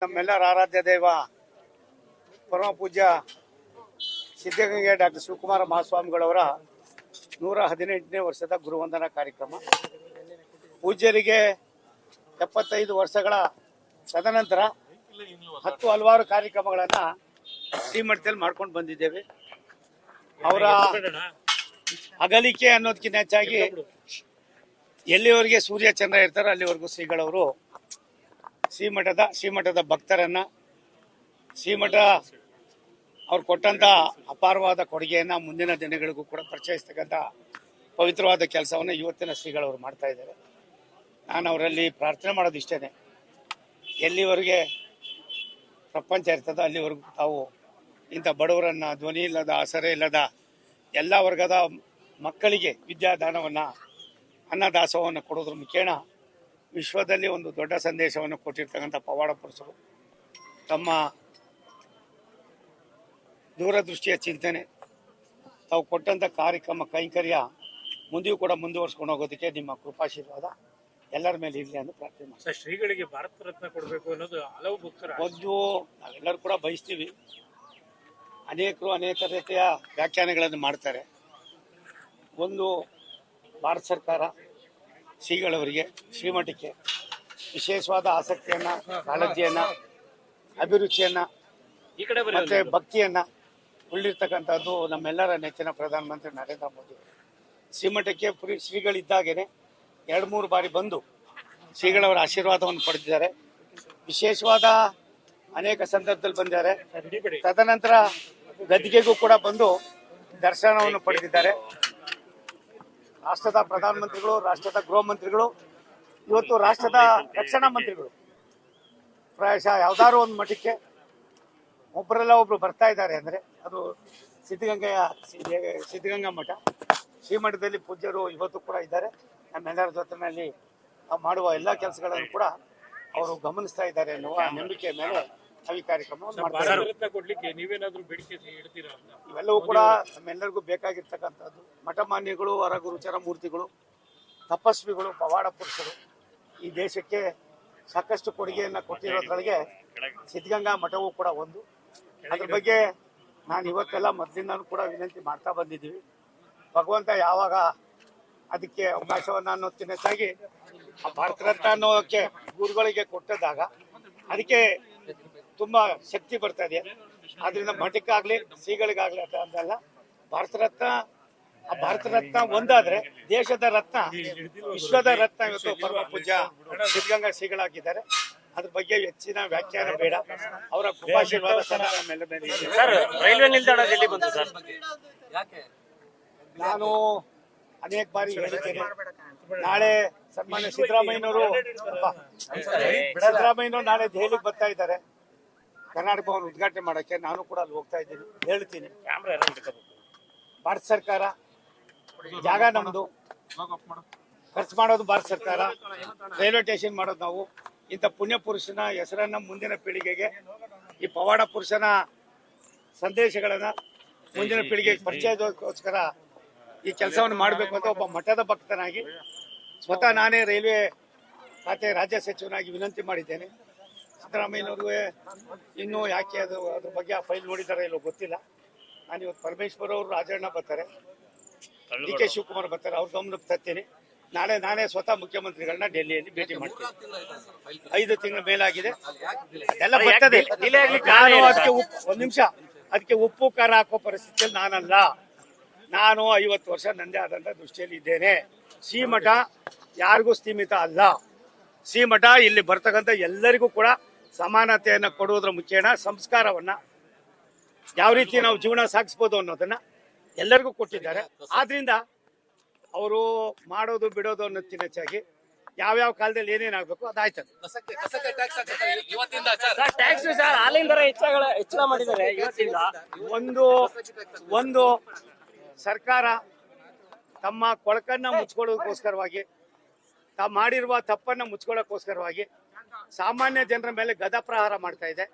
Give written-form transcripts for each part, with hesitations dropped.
ನಮ್ಮೆಲ್ಲರ ಆರಾಧ್ಯ ದೈವ ಪರಮ ಪೂಜ್ಯ ಸಿದ್ಧಗಂಗೆ ಡಾಕ್ಟರ್ ಶಿವಕುಮಾರ ಮಹಾಸ್ವಾಮಿಗಳವರ 118ನೇ ವರ್ಷದ ಗುರುವಂದನಾ ಕಾರ್ಯಕ್ರಮ. ಪೂಜ್ಯರಿಗೆ 75 ವರ್ಷಗಳ ತದನಂತರ ಹಲವಾರು ಕಾರ್ಯಕ್ರಮಗಳನ್ನು ಶ್ರೀಮಠದಲ್ಲಿ ಮಾಡ್ಕೊಂಡು ಬಂದಿದ್ದೇವೆ. ಅವರ ಅಗಲಿಕೆ ಅನ್ನೋದಕ್ಕಿಂತ ಹೆಚ್ಚಾಗಿ ಎಲ್ಲಿವರೆಗೆ ಸೂರ್ಯ ಚಂದ್ರ ಇರ್ತಾರೋ ಅಲ್ಲಿವರೆಗೂ ಶ್ರೀಗಳವರು ಶ್ರೀಮಠದ ಭಕ್ತರನ್ನ, ಶ್ರೀಮಠ ಅವ್ರು ಕೊಟ್ಟಂತ ಅಪಾರವಾದ ಕೊಡುಗೆಯನ್ನ ಮುಂದಿನ ದಿನಗಳಿಗೂ ಕೂಡ ಪರಿಚಯಿಸ್ತಕ್ಕಂಥ ಪವಿತ್ರವಾದ ಕೆಲಸವನ್ನು ಇವತ್ತಿನ ಶ್ರೀಗಳವರು ಮಾಡ್ತಾ ಇದ್ದಾರೆ. ನಾನು ಅವರಲ್ಲಿ ಪ್ರಾರ್ಥನೆ ಮಾಡೋದು ಇಷ್ಟೇನೆ, ಎಲ್ಲಿವರೆಗೆ ಪ್ರಪಂಚ ಇರ್ತದೋ ಅಲ್ಲಿವರೆಗೂ ತಾವು ಇಂಥ ಬಡವರನ್ನ, ಧ್ವನಿ ಇಲ್ಲದ, ಆಸರೆ ಇಲ್ಲದ ಎಲ್ಲ ವರ್ಗದ ಮಕ್ಕಳಿಗೆ ವಿದ್ಯಾದಾನವನ್ನು, ಅನ್ನದಾಸೋಹವನ್ನು ಕೊಡೋದ್ರ ಮುಖೇನ ವಿಶ್ವದಲ್ಲಿ ಒಂದು ದೊಡ್ಡ ಸಂದೇಶವನ್ನು ಕೊಟ್ಟಿರ್ತಕ್ಕಂಥ ಪವಾಡ ಪುರುಷರು. ತಮ್ಮ ದೂರದೃಷ್ಟಿಯ ಚಿಂತನೆ, ತಾವು ಕೊಟ್ಟಂಥ ಕಾರ್ಯಕ್ರಮ ಕೈಂಕರ್ಯ ಮುಂದೆಯೂ ಕೂಡ ಮುಂದುವರ್ಸ್ಕೊಂಡು ಹೋಗೋದಕ್ಕೆ ನಿಮ್ಮ ಕೃಪಾಶೀರ್ವಾದ ಎಲ್ಲರ ಮೇಲೆ ಇರಲಿ ಅಂತ ಪ್ರಾರ್ಥನೆ ಮಾಡ್ತೀವಿ. ಶ್ರೀಗಳಿಗೆ ಭಾರತ ರತ್ನ ಕೊಡಬೇಕು ಅನ್ನೋದು ಹಲವು ಭಕ್ತರು ಒಂದು ನಾವೆಲ್ಲರೂ ಕೂಡ ಬಯಸ್ತೀವಿ. ಅನೇಕರು ಅನೇಕ ರೀತಿಯ ವ್ಯಾಖ್ಯಾನಗಳನ್ನು ಮಾಡ್ತಾರೆ. ಒಂದು ಭಾರತ ಸರ್ಕಾರ ಶ್ರೀಗಳವರಿಗೆ, ಶ್ರೀಮಠಕ್ಕೆ ವಿಶೇಷವಾದ ಆಸಕ್ತಿಯನ್ನ, ಕಾಳಜಿಯನ್ನ, ಅಭಿರುಚಿಯನ್ನ ಮತ್ತೆ ಭಕ್ತಿಯನ್ನ ಉಳ್ಳಿರ್ತಕ್ಕಂಥದ್ದು ನಮ್ಮೆಲ್ಲರ ನೆಚ್ಚಿನ ಪ್ರಧಾನಮಂತ್ರಿ ನರೇಂದ್ರ ಮೋದಿ. ಶ್ರೀಮಠಕ್ಕೆ ಶ್ರೀಗಳಿದ್ದಾಗೇನೆ 2-3 ಬಾರಿ ಬಂದು ಶ್ರೀಗಳವರ ಆಶೀರ್ವಾದವನ್ನು ಪಡೆದಿದ್ದಾರೆ. ವಿಶೇಷವಾದ ಅನೇಕ ಸಂದರ್ಭದಲ್ಲಿ ಬಂದಿದ್ದಾರೆ. ತದನಂತರ ಗದ್ದಿಗೆಗೂ ಕೂಡ ಬಂದು ದರ್ಶನವನ್ನು ಪಡೆದಿದ್ದಾರೆ. ರಾಷ್ಟ್ರದ ಪ್ರಧಾನಮಂತ್ರಿಗಳು, ರಾಷ್ಟ್ರದ ಗೃಹ ಮಂತ್ರಿಗಳು, ಇವತ್ತು ರಾಷ್ಟ್ರದ ರಕ್ಷಣಾ ಮಂತ್ರಿಗಳು ಪ್ರಾಯಶಃ ಯಾವ್ದಾದ್ರು ಒಂದು ಮಠಕ್ಕೆ ಒಬ್ಬರೆಲ್ಲ ಒಬ್ರು ಬರ್ತಾ ಇದ್ದಾರೆ ಅಂದರೆ ಅದು ಸಿದ್ಧಗಂಗಾ ಮಠ. ಶ್ರೀಮಠದಲ್ಲಿ ಪೂಜ್ಯರು ಇವತ್ತು ಕೂಡ ಇದ್ದಾರೆ. ನಮ್ಮೆಲ್ಲರ ಜೊತೆಯಲ್ಲಿ ನಾವು ಮಾಡುವ ಎಲ್ಲ ಕೆಲಸಗಳನ್ನು ಕೂಡ ಅವರು ಗಮನಿಸ್ತಾ ಇದ್ದಾರೆ ಎನ್ನುವ ನಂಬಿಕೆ ಮೇಲೆ ನಾವು ಈ ಕಾರ್ಯಕ್ರಮವನ್ನು ಮಾಡ್ತಾರೆ. ಇವೆಲ್ಲವೂ ಕೂಡ ನಮ್ಮೆಲ್ಲರಿಗೂ ಬೇಕಾಗಿರ್ತಕ್ಕಂಥದ್ದು. ಮಠಮಾನ್ಯಗಳು, ಹೊರಗುರುಚರ ಮೂರ್ತಿಗಳು, ತಪಸ್ವಿಗಳು, ಪವಾಡ ಪುರುಷರು ಈ ದೇಶಕ್ಕೆ ಸಾಕಷ್ಟು ಕೊಡುಗೆಯನ್ನು ಕೊಟ್ಟಿರೋದ್ರೊಳಗೆ ಸಿದ್ಧಗಂಗಾ ಮಠವೂ ಕೂಡ ಒಂದು. ಅದ್ರ ಬಗ್ಗೆ ನಾನು ಇವತ್ತೆಲ್ಲ ಮೊದಲಿಂದನೂ ಕೂಡ ವಿನಂತಿ ಮಾಡ್ತಾ ಬಂದಿದ್ದೀವಿ. ಭಗವಂತ ಯಾವಾಗ ಅದಕ್ಕೆ ಅವಕಾಶವನ್ನು ಅನ್ನೋದಕ್ಕಿಂತ ಹೆಚ್ಚಾಗಿ ಆ ಭಾರತ ರತ್ನ ಅನ್ನೋಕ್ಕೆ ಗುರುಗಳಿಗೆ ಕೊಟ್ಟದಾಗ ಅದಕ್ಕೆ ತುಂಬಾ ಶಕ್ತಿ ಬರ್ತಾ ಇದೆ. ಆದ್ರಿಂದ ಮಠಕ್ಕಾಗ್ಲಿ, ಶ್ರೀಗಳಿಗಾಗ್ಲಿ ಅಂತಲ್ಲ, ಭಾರತ ರತ್ನ ಒಂದಾದ್ರೆ ದೇಶದ ರತ್ನ, ವಿಶ್ವದ ರತ್ನ ಇವತ್ತು ಪರಮ ಪೂಜ್ಯ ಸಿದ್ಧಗಂಗಾ ಶ್ರೀಗಳಾಗಿದ್ದಾರೆ. ಅದ್ರ ಬಗ್ಗೆ ಹೆಚ್ಚಿನ ವ್ಯಾಖ್ಯಾನ ಬೇಡ. ಅವರ ಕೃಪಾಶೀರ್ವಾದ ಸದಾ ನಮ್ಮೆಲ್ಲ ಮೇಲೆ ಇದೆ. ರೈಲ್ವೆ ನಿಲ್ದಾಣ ಎಲ್ಲಿ ಬಂತು ಸರ್? ನಾನು ಅನೇಕ ಬಾರಿ ಹೇಳಿದ್ದೇನೆ. ನಾಳೆ ಸನ್ಮಾನ್ಯ ಸಿದ್ದರಾಮಯ್ಯನವರು ನಾಳೆ ದೆಹಲಿಗೆ ಬರ್ತಾ ಇದ್ದಾರೆ ಕರ್ನಾಟಕ ಭವನ ಉದ್ಘಾಟನೆ ಮಾಡಕ್ಕೆ. ನಾನು ಕೂಡ ಅಲ್ಲಿ ಹೋಗ್ತಾ ಇದ್ದೀನಿ. ಹೇಳ್ತೀನಿ, ಭಾರತ ಸರ್ಕಾರ ಜಾಗ ನಮ್ದು, ಖರ್ಚು ಮಾಡೋದು ಭಾರತ ಸರ್ಕಾರ, ರೈಲ್ವೆ ಸ್ಟೇಷನ್ ಮಾಡೋದು ನಾವು. ಇಂಥ ಪುಣ್ಯ ಪುರುಷನ ಹೆಸರನ್ನ ಮುಂದಿನ ಪೀಳಿಗೆಗೆ, ಈ ಪವಾಡ ಪುರುಷನ ಸಂದೇಶಗಳನ್ನ ಮುಂದಿನ ಪೀಳಿಗೆಗೆ ಪರಿಚಯದಕ್ಕೋಸ್ಕರ ಈ ಕೆಲಸವನ್ನು ಮಾಡಬೇಕು ಅಂತ ಒಬ್ಬ ಮಠದ ಭಕ್ತನಾಗಿ ಸ್ವತಃ ನಾನೇ ರೈಲ್ವೆ ಖಾತೆ ರಾಜ್ಯ ಸಚಿವನಾಗಿ ವಿನಂತಿ ಮಾಡಿದ್ದೇನೆ. ಸಿದ್ದರಾಮಯ್ಯನವ್ರಿಗೆ ಇನ್ನೂ ಯಾಕೆ ಅದ್ರ ಬಗ್ಗೆ ಆ ಫೈಲ್ ನೋಡಿದಾರೆ ಇಲ್ಲೋ ಗೊತ್ತಿಲ್ಲ. ನಾನು ಇವತ್ತು ಪರಮೇಶ್ವರ್ ಅವರು, ರಾಜಣ್ಣ ಬರ್ತಾರೆ, ಡಿ.ಕೆ. ಶಿವಕುಮಾರ್ ಬರ್ತಾರೆ, ಅವ್ರ ಗಮನಕ್ಕೆ ತರ್ತೀನಿ. ನಾಳೆ ನಾನೇ ಸ್ವತಃ ಮುಖ್ಯಮಂತ್ರಿಗಳನ್ನ ಡೆಲ್ಲಿಯಲ್ಲಿ ಭೇಟಿ ಮಾಡ್ತೀನಿ. 5 ತಿಂಗಳ ಮೇಲಾಗಿದೆ, ಎಲ್ಲ ಬರ್ತದೆ. ನಾನು ಅದಕ್ಕೆ ಉಪ್ಪು ಖಾರ ಹಾಕೋ ಪರಿಸ್ಥಿತಿಯಲ್ಲಿ ನಾನಲ್ಲ. ನಾನು 50 ವರ್ಷ ನಂದೇ ಆದಂತ ದೃಷ್ಟಿಯಲ್ಲಿ ಇದ್ದೇನೆ. ಶ್ರೀಮಠ ಯಾರಿಗೂ ಸೀಮಿತ ಅಲ್ಲ. ಶ್ರೀಮಠ ಇಲ್ಲಿ ಬರ್ತಕ್ಕಂಥ ಎಲ್ಲರಿಗೂ ಕೂಡ ಸಮಾನತೆಯನ್ನ ಕೊಡುವುದರ ಮುಖೇನ ಸಂಸ್ಕಾರವನ್ನ, ಯಾವ ರೀತಿ ನಾವು ಜೀವನ ಸಾಗಿಸ್ಬೋದು ಅನ್ನೋದನ್ನ ಎಲ್ಲರಿಗೂ ಕೊಟ್ಟಿದ್ದಾರೆ. ಆದ್ರಿಂದ ಅವರು ಮಾಡೋದು ಬಿಡೋದು ಅನ್ನೋದಕ್ಕಿಂತ ಹೆಚ್ಚಾಗಿ ಯಾವ್ಯಾವ ಕಾಲದಲ್ಲಿ ಏನೇನಾಗಬೇಕು ಅದಾಯ್ತದೆ. ಒಂದು ಸರ್ಕಾರ ತಮ್ಮ ಕೊಳಕನ್ನ ಮುಚ್ಕೊಳ್ಳೋದಕ್ಕೋಸ್ಕರವಾಗಿ, ತಾವು ಮಾಡಿರುವ ತಪ್ಪನ್ನ ಮುಚ್ಕೊಳ್ಳೋಕ್ಕೋಸ್ಕರವಾಗಿ ಸಾಮಾನ್ಯ ಜನರ ಮೇಲೆ ಗದಾಪ್ರಹಾರ ಮಾಡ್ತಾ ಇದೆ.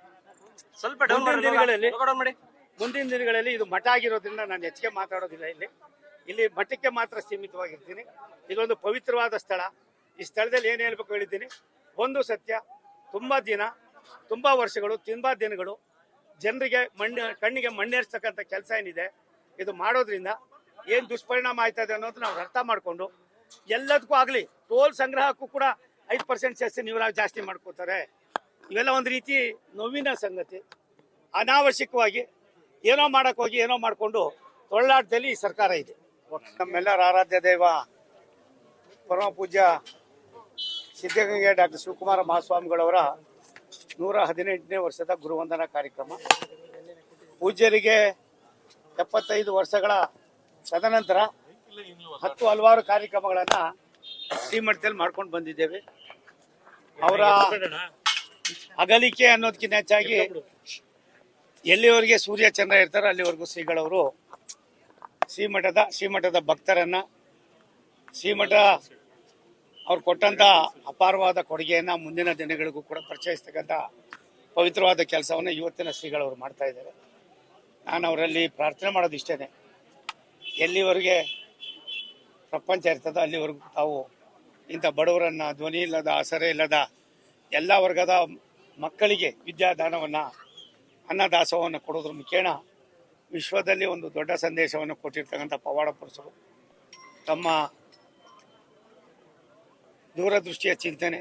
ಸ್ವಲ್ಪ ಮುಂದಿನ ದಿನಗಳಲ್ಲಿ ಇದು ಮಠ ಆಗಿರೋದ್ರಿಂದ ನಾನು ಹೆಚ್ಚಿಗೆ ಮಾತಾಡೋದಿಲ್ಲ. ಇಲ್ಲಿ ಮಠಕ್ಕೆ ಮಾತ್ರ ಸೀಮಿತವಾಗಿರ್ತೀನಿ. ಇದೊಂದು ಪವಿತ್ರವಾದ ಸ್ಥಳ. ಈ ಸ್ಥಳದಲ್ಲಿ ಏನು ಹೇಳ್ಬೇಕು ಹೇಳಿದ್ದೀನಿ. ಒಂದು ಸತ್ಯ, ತುಂಬಾ ದಿನ ತುಂಬಾ ವರ್ಷಗಳು ತುಂಬಾ ದಿನಗಳು ಜನರಿಗೆ ಕಣ್ಣಿಗೆ ಮಣ್ಣೇರ್ಸ್ತಕ್ಕಂಥ ಕೆಲಸ ಏನಿದೆ ಇದು ಮಾಡೋದ್ರಿಂದ ಏನ್ ದುಷ್ಪರಿಣಾಮ ಆಯ್ತದೆ ಅನ್ನೋದು ನಾವು ಅರ್ಥ ಮಾಡ್ಕೊಂಡು ಎಲ್ಲದಕ್ಕೂ ಆಗ್ಲಿ ಟೋಲ್ ಸಂಗ್ರಹಕ್ಕೂ ಕೂಡ 5% ಸೆಸ್ ನೀವು ಜಾಸ್ತಿ ಮಾಡ್ಕೋತಾರೆ. ಇವೆಲ್ಲ ಒಂದು ರೀತಿ ನೋವಿನ ಸಂಗತಿ. ಅನಾವಶ್ಯಕವಾಗಿ ಏನೋ ಮಾಡಕ್ ಹೋಗಿ ಏನೋ ಮಾಡ್ಕೊಂಡು ತೊಳ್ಳಾಟದಲ್ಲಿ ಈ ಸರ್ಕಾರ ಇದೆ. ನಮ್ಮೆಲ್ಲರ ಆರಾಧ್ಯ ದೈವ ಪರಮ ಪೂಜ್ಯ ಸಿದ್ಧಗಂಗೆ ಡಾಕ್ಟರ್ ಶಿವಕುಮಾರ ಮಹಾಸ್ವಾಮಿಗಳವರ 118ನೇ ವರ್ಷದ ಗುರುವಂದನಾ ಕಾರ್ಯಕ್ರಮ. ಪೂಜ್ಯರಿಗೆ 75 ವರ್ಷಗಳ ತದನಂತರ ಹಲವಾರು ಕಾರ್ಯಕ್ರಮಗಳನ್ನ ಶ್ರೀಮಠದಲ್ಲಿ ಮಾಡ್ಕೊಂಡು ಬಂದಿದ್ದೇವೆ. ಅವರ ಅಗಲಿಕೆ ಅನ್ನೋದಕ್ಕಿಂತ ಹೆಚ್ಚಾಗಿ ಎಲ್ಲಿವರೆಗೆ ಸೂರ್ಯ ಚಂದ್ರ ಇರ್ತಾರೋ ಅಲ್ಲಿವರೆಗೂ ಶ್ರೀಗಳವರು ಶ್ರೀಮಠದ ಭಕ್ತರನ್ನ ಶ್ರೀಮಠ ಅವ್ರು ಕೊಟ್ಟಂತ ಅಪಾರವಾದ ಕೊಡುಗೆಯನ್ನ ಮುಂದಿನ ದಿನಗಳಿಗೂ ಕೂಡ ಪರಿಚಯಿಸ್ತಕ್ಕಂಥ ಪವಿತ್ರವಾದ ಕೆಲಸವನ್ನ ಇವತ್ತಿನ ಶ್ರೀಗಳವರು ಮಾಡ್ತಾ ಇದ್ದಾರೆ. ನಾನು ಅವರಲ್ಲಿ ಪ್ರಾರ್ಥನೆ ಮಾಡೋದು ಇಷ್ಟೇನೆ, ಎಲ್ಲಿವರೆಗೆ ಪ್ರಪಂಚ ಇರ್ತದೋ ಅಲ್ಲಿವರೆಗೂ ತಾವು ಇಂಥ ಬಡವರನ್ನ, ಧ್ವನಿ ಇಲ್ಲದ, ಆಸರೆ ಇಲ್ಲದ ಎಲ್ಲ ವರ್ಗದ ಮಕ್ಕಳಿಗೆ ವಿದ್ಯಾದಾನವನ್ನ, ಅನ್ನದಾಸೋಹವನ್ನು ಕೊಡೋದ್ರ ಮುಖೇನ ವಿಶ್ವದಲ್ಲಿ ಒಂದು ದೊಡ್ಡ ಸಂದೇಶವನ್ನು ಕೊಟ್ಟಿರ್ತಕ್ಕಂಥ ಪವಾಡ ಪುರುಷರು. ತಮ್ಮ ದೂರದೃಷ್ಟಿಯ ಚಿಂತನೆ,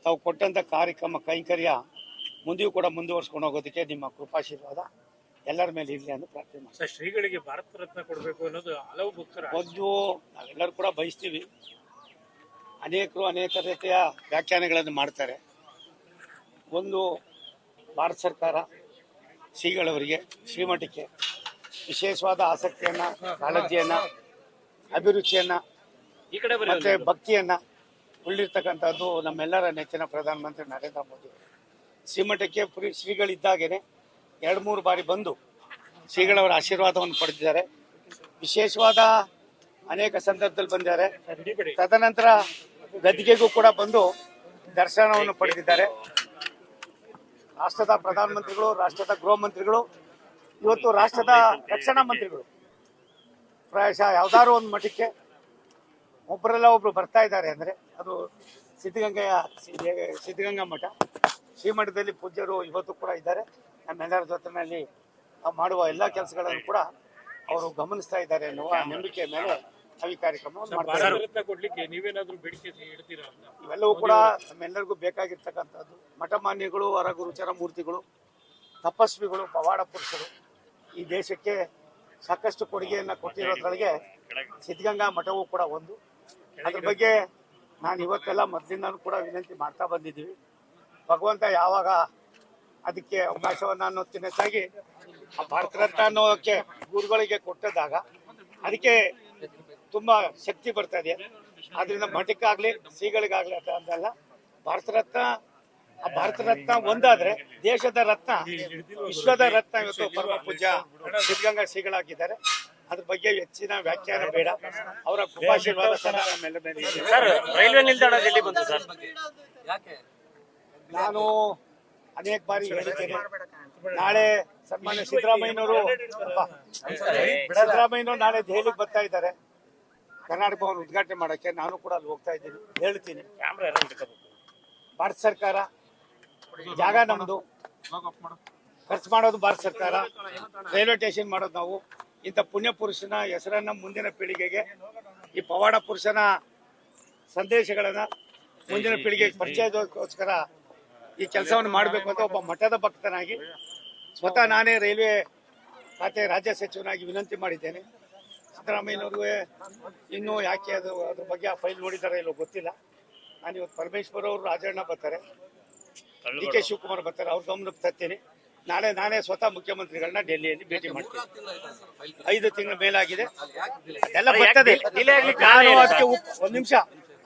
ತಾವು ಕೊಟ್ಟಂಥ ಕಾರ್ಯಕ್ರಮ ಕೈಂಕರ್ಯ ಮುಂದೆಯೂ ಕೂಡ ಮುಂದುವರ್ಸ್ಕೊಂಡು ಹೋಗೋದಕ್ಕೆ ನಿಮ್ಮ ಕೃಪಾಶೀರ್ವಾದ ಎಲ್ಲರ ಮೇಲೆ ಇರಲಿ ಅಂತ ಪ್ರಾರ್ಥನೆ ಮಾಡ್ತೀವಿ. ಶ್ರೀಗಳಿಗೆ ಭಾರತ ರತ್ನ ಕೊಡಬೇಕು ಅನ್ನೋದು ಹಲವು ಭಕ್ತರ ಒಂದು ನಾವೆಲ್ಲರೂ ಕೂಡ ಬಯಸ್ತೀವಿ. ಅನೇಕರು ಅನೇಕ ರೀತಿಯ ವ್ಯಾಖ್ಯಾನಗಳನ್ನು ಮಾಡ್ತಾರೆ. ಒಂದು ಭಾರತ ಸರ್ಕಾರ ಶ್ರೀಗಳವರಿಗೆ, ಶ್ರೀಮಠಕ್ಕೆ ವಿಶೇಷವಾದ ಆಸಕ್ತಿಯನ್ನ, ಕಾಳಜಿಯನ್ನ, ಅಭಿರುಚಿಯನ್ನ ಈ ಕಡೆ ಮತ್ತೆ ಭಕ್ತಿಯನ್ನ ಉಳ್ಳಿರ್ತಕ್ಕಂಥದ್ದು ನಮ್ಮೆಲ್ಲರ ನೆಚ್ಚಿನ ಪ್ರಧಾನಮಂತ್ರಿ ನರೇಂದ್ರ ಮೋದಿ. ಶ್ರೀಮಠಕ್ಕೆ ಶ್ರೀಗಳಿದ್ದಾಗೇನೆ 2-3 ಬಾರಿ ಬಂದು ಶ್ರೀಗಳವರ ಆಶೀರ್ವಾದವನ್ನು ಪಡೆದಿದ್ದಾರೆ. ವಿಶೇಷವಾದ ಅನೇಕ ಸಂದರ್ಭದಲ್ಲಿ ಬಂದಿದ್ದಾರೆ. ತದನಂತರ ಗದ್ದಿಗೆಗೂ ಕೂಡ ಬಂದು ದರ್ಶನವನ್ನು ಪಡೆದಿದ್ದಾರೆ. ರಾಷ್ಟ್ರದ ಪ್ರಧಾನಮಂತ್ರಿಗಳು, ರಾಷ್ಟ್ರದ ಗೃಹ ಮಂತ್ರಿಗಳು, ಇವತ್ತು ರಾಷ್ಟ್ರದ ರಕ್ಷಣಾ ಮಂತ್ರಿಗಳು ಪ್ರಾಯಶಃ ಯಾವ್ದಾದ್ರು ಒಂದು ಮಠಕ್ಕೆ ಒಬ್ಬರೆಲ್ಲ ಒಬ್ರು ಬರ್ತಾ ಇದ್ದಾರೆ ಅಂದ್ರೆ ಅದು ಸಿದ್ಧಗಂಗಾ ಮಠ. ಶ್ರೀಮಠದಲ್ಲಿ ಪೂಜ್ಯರು ಇವತ್ತು ಕೂಡ ಇದ್ದಾರೆ. ನಮ್ಮೆಲ್ಲರ ಜೊತೆಯಲ್ಲಿ ನಾವು ಮಾಡುವ ಎಲ್ಲ ಕೆಲಸಗಳನ್ನು ಕೂಡ ಅವರು ಗಮನಿಸ್ತಾ ಇದ್ದಾರೆ ಎನ್ನುವ ನಂಬಿಕೆ ಮೇಲೆ ನಾವು ಈ ಕಾರ್ಯಕ್ರಮವನ್ನು ಮಾಡ್ತಾರೆ. ಕೊಡ್ಲಿಕ್ಕೆ ನೀವೇನಾದ್ರೂ ಬೇಡಿಕೆ ಇಡ್ತೀರಾ? ಇವೆಲ್ಲವೂ ಕೂಡ ನಮ್ಮೆಲ್ಲರಿಗೂ ಬೇಕಾಗಿರ್ತಕ್ಕಂಥದ್ದು. ಮಠಮಾನ್ಯಗಳು, ವರಗುರುಚರ ಮೂರ್ತಿಗಳು, ತಪಸ್ವಿಗಳು, ಪವಾಡ ಪುರುಷರು ಈ ದೇಶಕ್ಕೆ ಸಾಕಷ್ಟು ಕೊಡುಗೆಯನ್ನು ಕೊಟ್ಟಿರೋದ್ರೊಳಗೆ ಸಿದ್ಧಗಂಗಾ ಮಠವೂ ಕೂಡ ಒಂದು. ಅದ್ರ ಬಗ್ಗೆ ನಾನು ಇವತ್ತೆಲ್ಲ ಮೊದಲಿಂದನೂ ಕೂಡ ವಿನಂತಿ ಮಾಡ್ತಾ ಬಂದಿದ್ದೀವಿ. ಭಗವಂತ ಯಾವಾಗ ಅದಕ್ಕೆ ಅವಕಾಶವನ್ನು ಅನ್ನೋದಕ್ಕಿಂತ ಹೆಚ್ಚಾಗಿ ಆ ಭಾರತ ರತ್ನ ಅನ್ನೋಕ್ಕೆ ಗುರುಗಳಿಗೆ ಕೊಟ್ಟದಾಗ ಅದಕ್ಕೆ ತುಂಬಾ ಶಕ್ತಿ ಬರ್ತಾ ಇದೆ. ಆದ್ರಿಂದ ಮಠಕ್ಕಾಗ್ಲಿ ಶ್ರೀಗಳಿಗಾಗ್ಲಿ ಅಂತಲ್ಲ, ಭಾರತ ರತ್ನ ಒಂದಾದ್ರೆ ದೇಶದ ರತ್ನ, ವಿಶ್ವದ ರತ್ನ ಇವತ್ತು ಪರಮ ಪೂಜ್ಯ ಸಿದ್ಧಗಂಗಾ ಶ್ರೀಗಳಾಗಿದ್ದಾರೆ. ಅದ್ರ ಬಗ್ಗೆ ಹೆಚ್ಚಿನ ವ್ಯಾಖ್ಯಾನ ಬೇಡ. ಅವರ ಕೃಪಾಶೀರ್ವಾದ ಸದಾ ನಮ್ಮೆಲ್ಲ ಮೇಲೆ ಇದೆ. ಸರ್, ರೈಲ್ವೆ ನಿಲ್ದಾಣ ಎಲ್ಲಿ ಬಂತು ಸರ್? ನಾನು ಅನೇಕ ಬಾರಿ ಹೇಳಿದ್ದೇನೆ. ನಾಳೆ ಸನ್ಮಾನ್ಯ ಸಿದ್ದರಾಮಯ್ಯನವರು ನಾಳೆ ದೆಹಲಿಗೆ ಬರ್ತಾ ಇದ್ದಾರೆ ಕರ್ನಾಟಕ ಭವನ ಉದ್ಘಾಟನೆ ಮಾಡಕ್ಕೆ. ನಾನು ಕೂಡ ಅಲ್ಲಿ ಹೋಗ್ತಾ ಇದ್ದೀನಿ. ಹೇಳ್ತೀನಿ, ಭಾರತ ಸರ್ಕಾರ ಜಾಗ ನಮ್ದು, ಖರ್ಚು ಮಾಡೋದು ಭಾರತ ಸರ್ಕಾರ, ರೈಲ್ವೆ ಸ್ಟೇಷನ್ ಮಾಡೋದು ನಾವು. ಇಂಥ ಪುಣ್ಯ ಪುರುಷನ ಹೆಸರನ್ನ ಮುಂದಿನ ಪೀಳಿಗೆಗೆ, ಈ ಪವಾಡ ಪುರುಷನ ಸಂದೇಶಗಳನ್ನ ಮುಂದಿನ ಪೀಳಿಗೆಗೆ ಪರಿಚಯದಕ್ಕೋಸ್ಕರ ಈ ಕೆಲಸವನ್ನು ಮಾಡಬೇಕು ಅಂತ ಒಬ್ಬ ಮಠದ ಭಕ್ತನಾಗಿ ಸ್ವತಃ ನಾನೇ ರೈಲ್ವೆ ಖಾತೆ ರಾಜ್ಯ ಸಚಿವನಾಗಿ ವಿನಂತಿ ಮಾಡಿದ್ದೇನೆ. ಸಿದ್ದರಾಮಯ್ಯನವ್ರಿಗೂ ಇನ್ನೂ ಯಾಕೆ ಅದ್ರ ಬಗ್ಗೆ ಆ ಫೈಲ್ ನೋಡಿದಾರೆ ಇಲ್ಲೋ ಗೊತ್ತಿಲ್ಲ. ನಾನು ಇವತ್ತು ಪರಮೇಶ್ವರ್ ಅವರು, ರಾಜಣ್ಣ ಬರ್ತಾರೆ, ಡಿ.ಕೆ. ಶಿವಕುಮಾರ್ ಬರ್ತಾರೆ, ಅವ್ರ ಗಮನಕ್ಕೆ ತರ್ತೀನಿ. ನಾಳೆ ನಾನೇ ಸ್ವತಃ ಮುಖ್ಯಮಂತ್ರಿಗಳನ್ನ ಡೆಲ್ಲಿಯಲ್ಲಿ ಭೇಟಿ ಮಾಡ್ತೀನಿ. 5 ತಿಂಗಳ ಮೇಲಾಗಿದೆ, ಎಲ್ಲ ಬರ್ತದೆ. ನಾನು ಅದಕ್ಕೆ ಒಂದ್ ನಿಮಿಷ,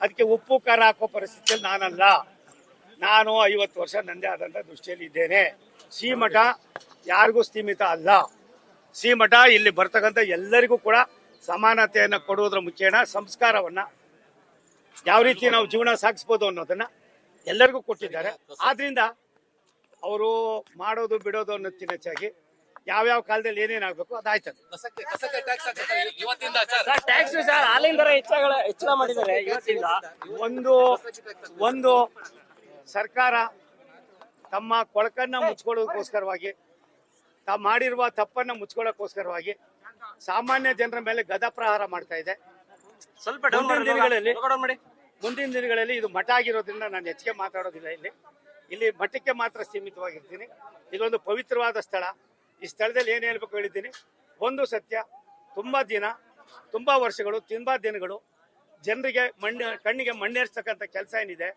ಅದಕ್ಕೆ ಉಪ್ಪು ಖಾರ ಹಾಕೋ ಪರಿಸ್ಥಿತಿಯಲ್ಲಿ ನಾನಲ್ಲ. ನಾನು 50 ವರ್ಷ ನಂದೇ ಆದಂತ ದೃಷ್ಟಿಯಲ್ಲಿ ಇದ್ದೇನೆ. ಶ್ರೀಮಠ ಯಾರಿಗೂ ಸೀಮಿತ ಅಲ್ಲ. ಶ್ರೀಮಠ ಇಲ್ಲಿ ಬರ್ತಕ್ಕಂಥ ಎಲ್ಲರಿಗೂ ಕೂಡ ಸಮಾನತೆಯನ್ನ ಕೊಡುವುದರ ಮುಖೇನ ಸಂಸ್ಕಾರವನ್ನ, ಯಾವ ರೀತಿ ನಾವು ಜೀವನ ಸಾಗಿಸ್ಬೋದು ಅನ್ನೋದನ್ನ ಎಲ್ಲರಿಗೂ ಕೊಟ್ಟಿದ್ದಾರೆ. ಆದ್ರಿಂದ ಅವರು ಮಾಡೋದು ಬಿಡೋದು ಅನ್ನೋದಕ್ಕಿಂತ ಹೆಚ್ಚಾಗಿ ಯಾವ್ಯಾವ ಕಾಲದಲ್ಲಿ ಏನೇನಾಗಬೇಕು ಅದಾಯ್ತದೆ. ಹೆಚ್ಚಳ ಮಾಡಿದ್ದಾರೆ ಇವತ್ತಿಂದ. ಒಂದು ಸರ್ಕಾರ ತಮ್ಮ ಕೊಳಕನ್ನ ಮುಚ್ಕೊಳ್ಳೋದಕ್ಕೋಸ್ಕರವಾಗಿ ತಾವು ಮಾಡಿರುವ ತಪ್ಪನ್ನ ಮುಚ್ಕೊಳ್ಳೋಕ್ಕೋಸ್ಕರವಾಗಿ ಸಾಮಾನ್ಯ ಜನರ ಮೇಲೆ ಗದಪ್ರಹಾರ ಮಾಡ್ತಾ ಇದೆ. ಸ್ವಲ್ಪ ಮುಂದಿನ ದಿನಗಳಲ್ಲಿ ಇದು ಮಠ ಆಗಿರೋದ್ರಿಂದ ನಾನು ಹೆಚ್ಚಿಗೆ ಮಾತಾಡೋದಿಲ್ಲ. ಇಲ್ಲಿ ಮಠಕ್ಕೆ ಮಾತ್ರ ಸೀಮಿತವಾಗಿರ್ತೀನಿ. ಇದೊಂದು ಪವಿತ್ರವಾದ ಸ್ಥಳ. ಈ ಸ್ಥಳದಲ್ಲಿ ಏನು ಹೇಳ್ಬೇಕು ಹೇಳಿದ್ದೀನಿ. ಒಂದು ಸತ್ಯ, ತುಂಬಾ ವರ್ಷಗಳು, ತುಂಬಾ ದಿನಗಳು ಜನರಿಗೆ ಕಣ್ಣಿಗೆ ಮಣ್ಣೇರ್ಸ್ತಕ್ಕಂಥ ಕೆಲಸ ಏನಿದೆ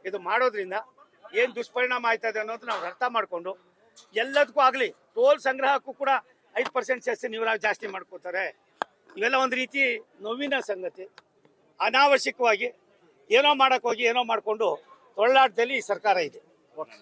ಇದು ಮಾಡೋದ್ರಿಂದ ಏನು ದುಷ್ಪರಿಣಾಮ ಆಯ್ತದೆ ಅನ್ನೋದು ನಾವು ಅರ್ಥ ಮಾಡಿಕೊಂಡು ಎಲ್ಲದಕ್ಕೂ ಆಗಲಿ ಟೋಲ್ ಸಂಗ್ರಹಕ್ಕೂ ಕೂಡ 5% ಸೆಸ್ ನೀವು ಜಾಸ್ತಿ ಮಾಡ್ಕೋತಾರೆ. ಇವೆಲ್ಲ ಒಂದು ರೀತಿ ನೋವಿನ ಸಂಗತಿ. ಅನಾವಶ್ಯಕವಾಗಿ ಏನೋ ಮಾಡಕ್ ಹೋಗಿ ಏನೋ ಮಾಡಿಕೊಂಡು ತೊಳ್ಳಾಟದಲ್ಲಿ ಈ ಸರ್ಕಾರ ಇದೆ.